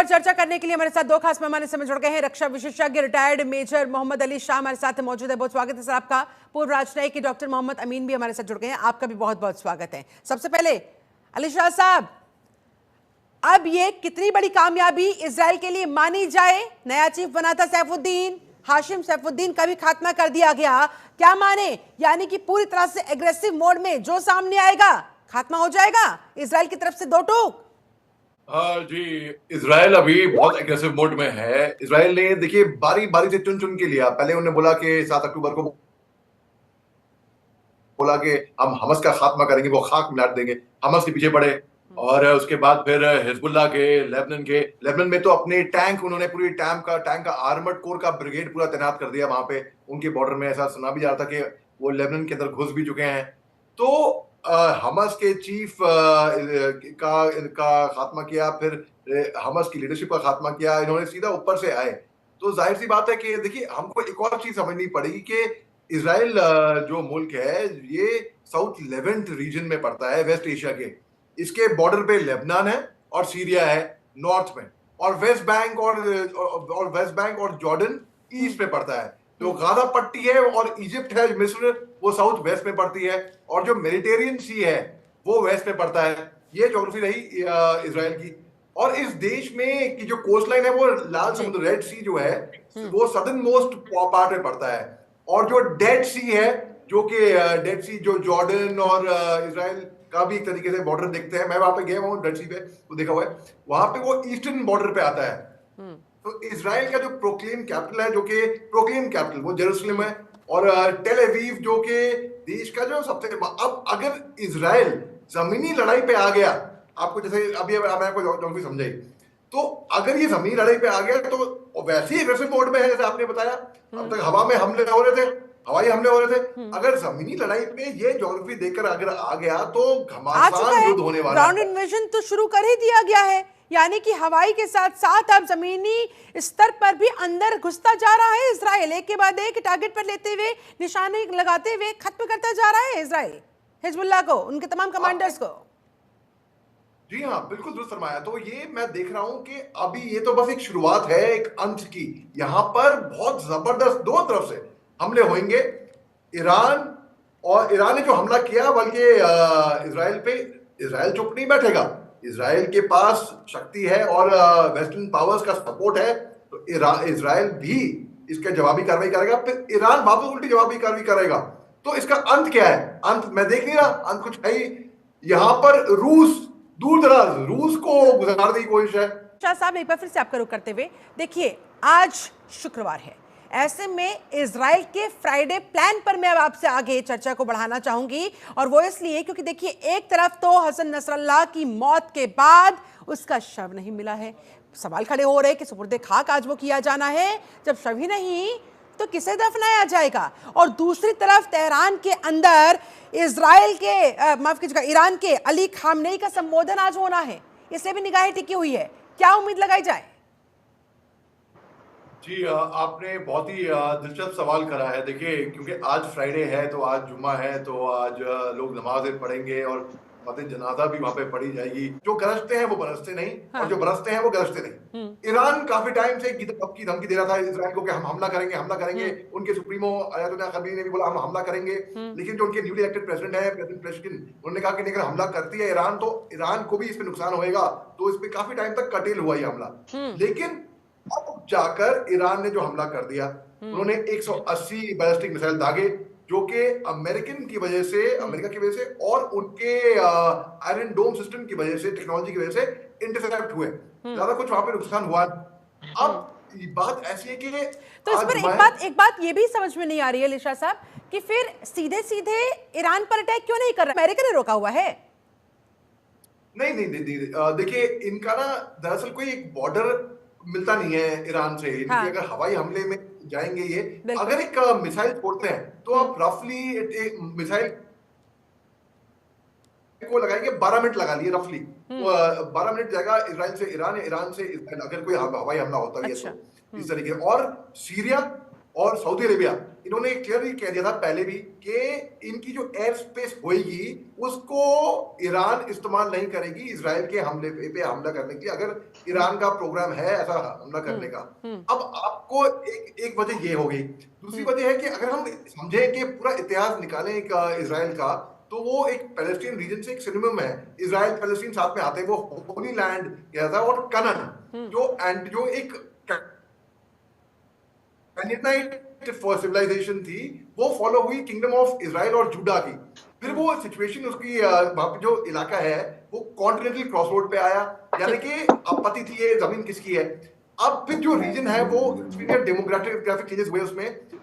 चर्चा करने के लिए हमारे साथ दो खास मेहमान इस समय जुड़ गए हैं। रक्षा विशेषज्ञ रिटायर्ड मेजर मोहम्मद अली शाह हमारे साथ मौजूद है। बहुत स्वागत है सर आपका। पूर्व राजनयिक डॉक्टर मोहम्मद अमीन भी हमारे साथ जुड़ गए हैं, आपका भी बहुत बहुत स्वागत है। सबसे पहले अली शाह साहब, अब ये कितनी बड़ी कामयाबी इजराइल के लिए मानी जाए? नया चीफ बना था सैफुद्दीन, हाशिम सैफुद्दीन का भी खात्मा कर दिया गया, क्या माने? यानी कि पूरी तरह से एग्रेसिव मोड में जो सामने आएगा खात्मा हो जाएगा इजराइल की तरफ से दो टूक। जी, इजराइल अभी बहुत एग्रेसिव मोड में है। इजराइल ने देखिए बारी बारी से चुन चुन के लिया। पहले उन्होंने बोला कि 7 अक्टूबर को बोला कि हम हमास का खात्मा करेंगे, वो खाक मिला देंगे। हमास के पीछे पड़े और उसके बाद फिर हिजबुल्लाह के, लेबनान में तो अपने टैंक, उन्होंने पूरी टैंक का आर्मर्ड कोर का ब्रिगेड पूरा तैनात कर दिया वहां पे उनके बॉर्डर में। ऐसा सुना भी जा रहा था कि वो लेबनान के अंदर घुस भी चुके हैं। तो हमास के चीफ का खात्मा किया, फिर हमास की लीडरशिप का खात्मा किया। इन्होंने सीधा ऊपर से आए। तो जाहिर सी बात है कि देखिए हमको एक और चीज समझनी पड़ेगी कि इजराइल जो मुल्क है ये साउथ लेवेंट रीजन में पड़ता है, वेस्ट एशिया के। इसके बॉर्डर पे लेबनान है और सीरिया है नॉर्थ में, और वेस्ट बैंक और जॉर्डन ईस्ट में पड़ता है। जो गाजा पट्टी है और इजिप्ट है, मिस्र, वो साउथ वेस्ट में पड़ती है, और जो मेडिटेरियन सी है वो वेस्ट में पड़ता है। ये ज्योग्राफी रही इजराइल की। और इस देश में की जो कोस्ट लाइन है वो लाल समुद्र, रेड सी जो है, वो सदर्न मोस्ट पार्ट में पड़ता है। और जो डेड सी है, जो कि डेड सी जो जॉर्डन और इजराइल का भी एक तरीके से बॉर्डर देखते हैं। मैं वहां पे गया हूँ डेड सी पे, वो देखा हुआ है। वहां पे वो ईस्टर्न बॉर्डर पे आता है। तो इजराइल का जो प्रोक्लेम कैपिटल है, जो कि प्रोक्लेम कैपिटल वो जेरूसलम है, और टेल अवीव जो कि देश का जो सबसे, अब अगर इजराइल जमीनी लड़ाई पे आ गया, आपको जैसे अभी मैं आपको ज्योग्राफी समझाई, तो अगर ये जमीनी लड़ाई पे आ गया तो वैसे ही एग्रेसिव मोड में है जैसे आपने बताया। अब तक हवा में हमले हो रहे थे, हवाई हमले हो रहे थे। अगर जमीनी लड़ाई पे ये ज्योग्राफी देखकर अगर आ गया तो घमासान युद्ध होने वाला है। ग्राउंड इन्वेजन तो शुरू कर ही दिया गया है, यानी कि हवाई के साथ साथ अब जमीनी स्तर पर भी अंदर घुसता जा रहा है इजराइल। एक के बाद एक टारगेट पर लेते हुए, निशाने लगाते हुए खत्म करता जा रहा है इजराइल हिजबुल्लाह को, उनके तमाम कमांडर्स को। जी हाँ, बिल्कुल दुरुस्त फरमाया। तो ये मैं देख रहा हूं कि अभी ये तो बस एक शुरुआत है, एक अंत की। यहां पर बहुत जबरदस्त दो तरफ से हमले होंगे। ईरान ने जो हमला किया, बल्कि इजराइल पे, इजराइल चुप नहीं बैठेगा। इजराइल के पास शक्ति है और वेस्टर्न पावर्स का सपोर्ट है। तो इजराइल भी इसका जवाबी कार्रवाई करेगा, फिर ईरान वापस उल्टी जवाबी कार्रवाई करेगा। तो इसका अंत क्या है? अंत मैं देख नहीं रहा, अंत कुछ है ही। यहां पर रूस, दूर दराज रूस को गुजारने की कोशिश है। शाह साहब, एक बार फिर से आपका रुख करते हुए, देखिए आज शुक्रवार है, ऐसे में इजराइल के फ्राइडे प्लान पर मैं अब आपसे आगे चर्चा को बढ़ाना चाहूंगी। और वो इसलिए क्योंकि देखिए, एक तरफ तो हसन नसरल्लाह की मौत के बाद उसका शव नहीं मिला है। सवाल खड़े हो रहे कि सुपुर्दे खाक आज वो किया जाना है, जब शव ही नहीं तो किसे दफनाया जाएगा? और दूसरी तरफ तेहरान के अंदर इजराइल के माफ कीजिएगा, ईरान के अली खामनेई का संबोधन आज होना है, इसलिए भी निगाहें टिकी हुई है। क्या उम्मीद लगाई जाए? जी, आपने बहुत ही दिलचस्प सवाल करा है। देखिए, क्योंकि आज फ्राइडे है, तो आज जुम्मा है, तो आज लोग नमाजें पढ़ेंगे और मतलब जनाजा भी वहां पे पढ़ी जाएगी। जो गरजते हैं वो बरसते नहीं, हाँ। और जो बरसते हैं वो गरजते नहीं। ईरान काफी टाइम से की धमकी दे रहा था इजराइल को कि हम हमला करेंगे, हमला करेंगे। उनके सुप्रीमो अयातुल्लाह खमीनी ने भी बोला हम हमला करेंगे। लेकिन जो उनके न्यूली इलेक्टेड प्रेसिडेंट है, प्रेसिडेंट पेशकिन, उन्होंने कहा कि अगर हमला करती है ईरान तो ईरान को भी इसमें नुकसान होएगा। तो इसमें काफी टाइम तक कटेल हुआ ये हमला। लेकिन अब जाकर ईरान ने जो हमला कर दिया, उन्होंने 180 बैलिस्टिक मिसाइल दागे, जो कि अमेरिका की वजह से और उनके आयरन डोम सिस्टम की वजह से, टेक्नोलॉजी की वजह से इंटरसेप्ट हुए। ज्यादा कुछ वहां पे नुकसान हुआ। अब बात ऐसी है कि तो इस पर एक बात ये भी समझ में नहीं आ रही है लिशा साहब, कि फिर सीधे सीधे ईरान पर अटैक क्यों नहीं कर रहा? अमेरिका ने रोका हुआ है। नहीं, देखिए, इनका ना दरअसल कोई एक बॉर्डर मिलता नहीं है ईरान से। हाँ। अगर हवाई हमले में जाएंगे ये, अगर एक मिसाइल छोड़ते हैं तो आप रफली एक मिसाइल को लगाएंगे, 12 मिनट लगा लिए रफली। 12 मिनट जाएगा इजराइल से ईरान, या ईरान से इजराइल, अगर कोई हवाई हमला होता है। अच्छा। तो इस तरीके। और सीरिया और सऊदी अरेबिया, इन्होंने क्लियरली कह दिया था पहले भी कि इनकी जो एयर स्पेस होगी उसको ईरान इस्तेमाल नहीं करेगी इसराइल के हमले पे हमला करने के लिए, अगर ईरान का प्रोग्राम है ऐसा हमला करने का। अब आपको एक वजह ये हो गई। दूसरी वजह है कि अगर हम समझें कि पूरा इतिहास निकालें इसराइल का, तो वो एक पैलेस्टीन रीजन से एक सिनोनिम है। इसराइल पैलेस्टीन साथ में आते हैं, वो होली लैंड गया था, और कनन जो एक कैनानाइट सिविलाइजेशन थी, वो फॉलो हुई किंगडम ऑफ इसराइल और जूडा की। फिर वो सिचुएशन उसकी वहां पे जो इलाका है वो कॉन्टिनेंटल क्रॉसरोड पे आया, यानी कि अब पति थी ये जमीन किसकी है। अब फिर जो रीजन है वो डेमोग्राफिक चेंजेस हुए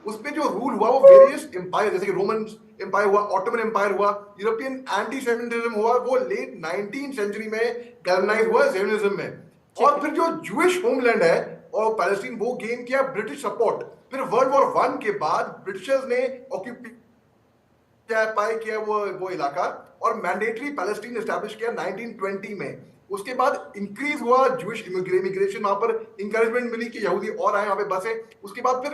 उसमें जो रूल हुआ वो वेरियस एम्पायर, जैसे कि रोमन एम्पायर हुआ, ऑटोमन एम्पायर हुआ, यूरोपियन एंटी सेमिटिज्म हुआ, वो लेट 19th सेंचुरी में गैलनाइज हुआ ज़ियोनिज्म में। और फिर जो जूइश होमलैंड है और पैलेस्टीन, वो गेन किया ब्रिटिश सपोर्ट। फिर वर्ल्ड वॉर 1 के बाद ब्रिटिशर्स ने ऑक्यूपाई किया वो इलाका और मैंडेटरी पैलेस्टीन एस्टैब्लिश किया 1920 में। उसके बाद इंक्रीज हुआ जूइश इमिग्रेशन, वहां पर इंकरेजमेंट मिली कि यहूदी और आए वहां पे बसे। उसके बाद फिर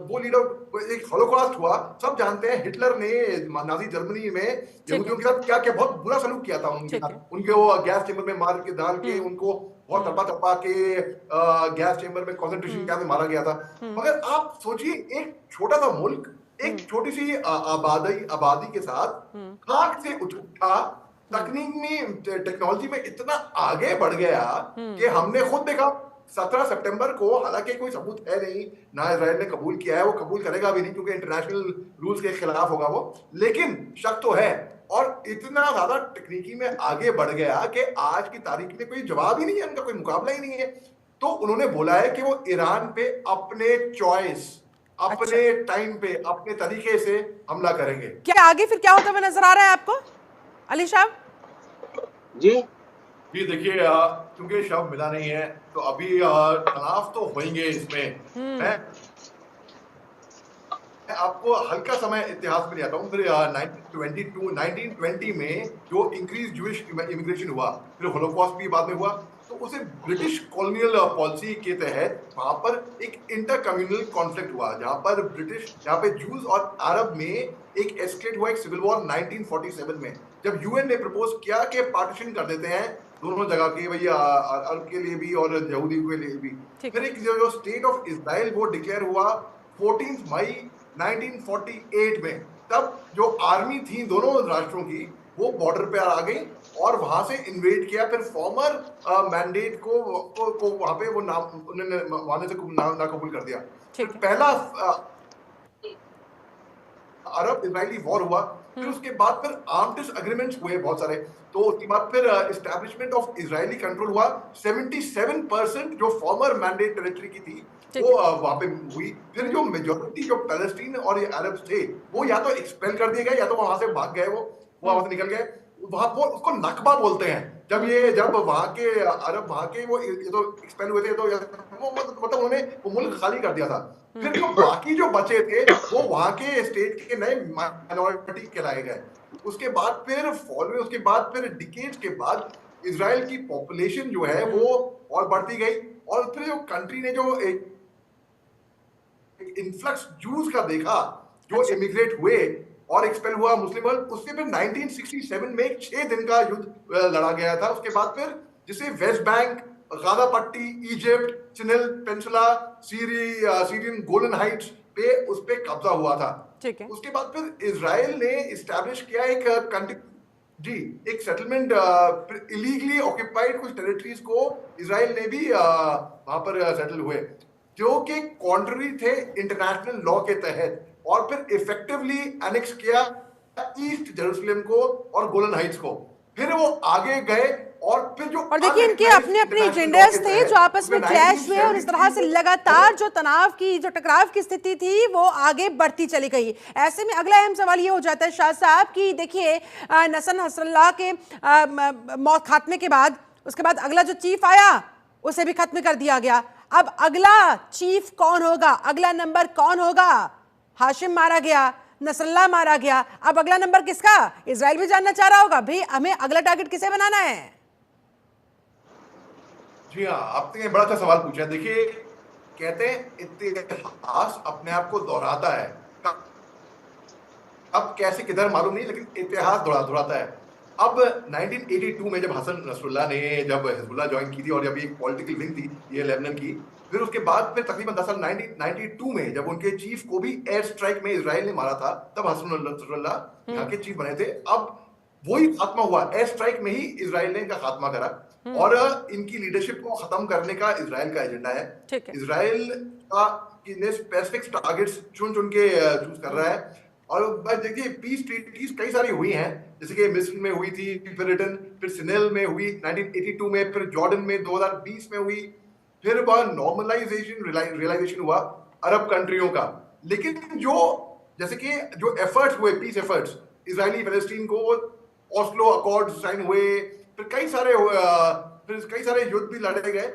वो लीडर, एक हॉलोकॉस्ट हुआ, सब जानते हैं, हिटलर ने नाजी जर्मनी में यहूदियों के साथ क्या क्या बहुत बुरा सलूक किया था उनके साथ। उनके वो गैस चेंबर में मार के डाल के उनको बहुत तपा के गैस चेंबर में कॉन्सेंट्रेशन कैंप में मारा गया था। मगर आप सोचिए, एक छोटा सा मुल्क एक छोटी सी आबादी के साथ खाक से उठा, तकनीक में टेक्नोलॉजी में इतना आगे बढ़ गया कि हमने खुद देखा 17 सितंबर को, हालांकि कोई सबूत है नहीं, ना इजराइल ने कबूल किया है, वो कबूल करेगा भी नहीं क्योंकि इंटरनेशनल रूल्स के खिलाफ होगा वो, लेकिन शक तो है। और इतना ज्यादा तकनीकी में आगे बढ़ गया कि आज की तारीख में कोई जवाब ही नहीं है, उनका कोई मुकाबला ही नहीं है। तो उन्होंने बोला है कि वो ईरान पे अपने चॉइस, अपने टाइम पे, अपने तरीके से हमला करेंगे। क्या आगे फिर क्या होता हुआ नजर आ रहा है आपको अली साहब? जी देखिए, क्योंकि शव मिला नहीं है तो अभी तनाव तो होंगे इसमें। मैं आपको हल्का समय इतिहास में जाता हूँ। फिर 1920 में जो इंक्रीज जूइश इमिग्रेशन हुआ, फिर होलोकॉस्ट भी बाद में हुआ, तो उसे ब्रिटिश कॉलोनियल पॉलिसी के तहत वहां पर एक इंटर कम्युनल कॉन्फ्लिक्ट हुआ, जहां पे जूस और अरब में एक एस्केलेट हुआ, एक सिविल वॉर 1947 में, जब यूएन ने प्रपोज किया कि पार्टीशन कर देते हैं दोनों जगह के, भैया अरब के लिए भी और यहूदी के लिए भी। फिर एक जो स्टेट ऑफ इजराइल वो डिक्लेयर हुआ 14 मई 1948 में। तब जो आर्मी थी दोनों राष्ट्रों की वो बॉर्डर पे आ गई और वहां से इन्वेड किया। फिर फॉर्मर मैंडेट को वहां पे वो नाम उन्होंने वहां से ना कबूल कर दिया। पहला अरब इजरायली वॉर हुआ। फिर उसके बाद फिर आर्म्ड एग्रीमेंट्स हुए बहुत सारे। तो उसके बाद फिर एस्टैब्लिशमेंट ऑफ इजरायली कंट्रोल हुआ। 77% जो फॉर्मर मैंडेट टेरिटरी की थी वो वहां पे हुई। फिर जो मेजॉरिटी जो पैलेस्टीन और ये अरब थे वो या तो एक्सपेल कर दिए गए या तो वहां से भाग गए, वो वहां से निकल गए। वहां वो उसको नकबा बोलते हैं। जब वहां के अरब वहां के वो ये तो एक्सपेल हुए थे, तो मतलब उन्होंने वो मुल्क खाली कर दिया था। फिर जो बाकी जो बचे थे वो वहां के स्टेट के नए माइनॉरिटी कहलाए गए। उसके बाद फिर डिकेड्स के बाद इजराइल की पॉपुलेशन जो है वो और बढ़ती गई। और फिर जो कंट्री ने जो एक इन्फ्लक्स जूस का देखा, जो इमिग्रेट हुए और एक्सपेल हुआ मुस्लिम वर्ल्ड, उससे फिर 1967 में एक 6 दिन का युद्ध लड़ा गया था। उसके बाद फिर जिसे वेस्ट बैंक, गाजा पट्टी, Egypt, Sinai peninsula, Syrian Golan Heights पे उस पे कब्जा हुआ था। उसके बाद फिर इजराइल ने इस्टेब्लिश किया एक सेटलमेंट, इलीगली ऑक्यूपाइड कुछ टेरिटरीज को इजराइल ने भी वहां पर सेटल हुए, जो कि कॉन्ट्ररी थे इंटरनेशनल लॉ के तहत। और फिर इफेक्टिवली एनेक्स किया ईस्ट जेरूसलम को और गोलन हाइट्स को। फिर वो आगे गए और फिर जो और देखिए इनके अपने अपने एजेंडास थे जो आपस में क्लैश हुए और इस तरह से लगातार जो टकराव की स्थिति थी वो आगे बढ़ती चली गई। ऐसे में अगला अहम सवाल ये हो जाता है शाह साहब कि देखिए नसन नसरल्लाह के मौत खात्मे के बाद उसके बाद अगला जो चीफ आया उसे भी खत्म कर दिया गया। अब अगला चीफ कौन होगा, अगला नंबर कौन होगा? हाशिम मारा गया, नसरल्लाह मारा गया, अब अगला नंबर किसका? इजराइल भी जानना चाह रहा होगा भाई हमें अगला टारगेट किसे बनाना है। जी हाँ, आपने बड़ा अच्छा सवाल पूछा। देखिए, कहते हैं इतिहास अपने आप को दोहराता है, अब कैसे किधर मालूम नहीं, लेकिन इतिहास दोहराता है। अब 1982 में जब हसन नसरुल्लाह ने जब हिजबुल्लाह ज्वाइन की थी और जब एक पॉलिटिकल विंग थी ये लेबनान की, फिर उसके बाद फिर तकरीबन 10 साल 1992 में जब उनके चीफ को भी एयर स्ट्राइक में इजराइल ने मारा था, तब हसन नसरुल्लाह यहाँ के चीफ बने थे। अब वही खात्मा हुआ, एयर स्ट्राइक में ही इजराइल ने इनका खात्मा करा और इनकी लीडरशिप को खत्म करने का इजराइल का एजेंडा है। इजराइल का स्पेसिफिक टारगेट्स चुन के चूज कर रहा है। और देखिए पीस ट्रीटीज कई सारी हुई हैं, जैसे कि मिस्र में हुई थी, फिर रिटर्न, फिर सिनेल में हुई 1982 में, फिर जॉर्डन में 2020 में हुई, फिर वह नॉर्मलाइजेशन रियलाइजेशन हुआ अरब कंट्रियों का। लेकिन जो जैसे कि जो एफर्ट्स हुए, पीस एफर्ट्स इजरायली फलस्तीन को, ऑस्लो अकॉर्ड साइन हुए, फिर कई सारे युद्ध भी लड़े गए,